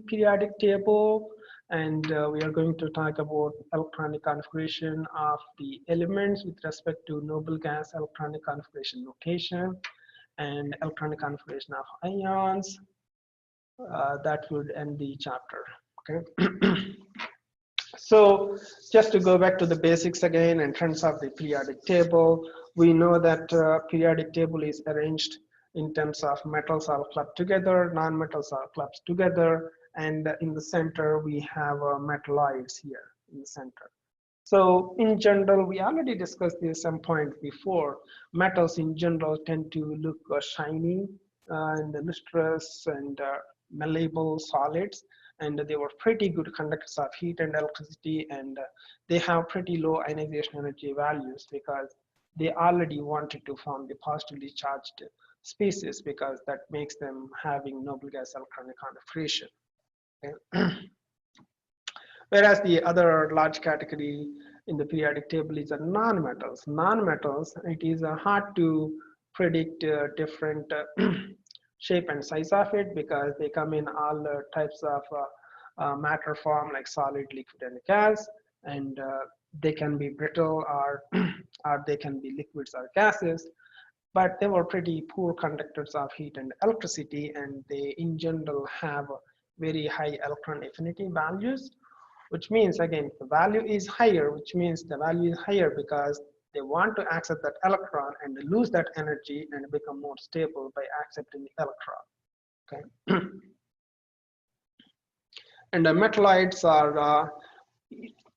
periodic table, and we are going to talk about electronic configuration of the elements with respect to noble gas electronic configuration notation and electronic configuration of ions. That would end the chapter. Okay. So just to go back to the basics again, in terms of the periodic table, we know that periodic table is arranged in terms of metals are clubbed together, non-metals are clubbed together, and in the center we have metalloids here in the center. So in general, we already discussed this some point before. Metals in general tend to look shiny and lustrous and malleable solids, and they were pretty good conductors of heat and electricity, and they have pretty low ionization energy values because they already wanted to form the positively charged species, because that makes them having noble gas electronic configuration. Okay. Whereas the other large category in the periodic table is non-metals. Non-metals, it is hard to predict different shape and size of it, because they come in all types of matter form, like solid, liquid, and gas, and they can be brittle, or or they can be liquids or gases, but they were pretty poor conductors of heat and electricity, and they in general have very high electron affinity values, which means, again, the value is higher, which means the value is higher because they want to accept that electron and lose that energy and become more stable by accepting the electron. Okay. And the metalloids are,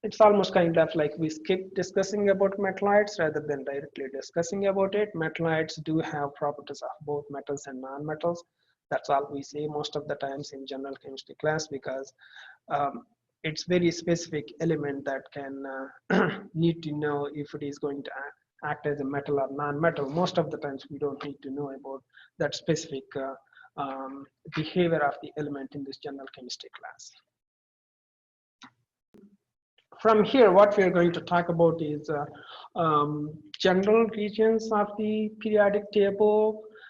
it's almost kind of like we skip discussing about metalloids rather than directly discussing about it. Metalloids do have properties of both metals and non-metals. That's all we say most of the times in general chemistry class, because it's very specific element that can need to know if it is going to act as a metal or non-metal. Most of the times we don't need to know about that specific behavior of the element in this general chemistry class. From here, what we are going to talk about is general regions of the periodic table,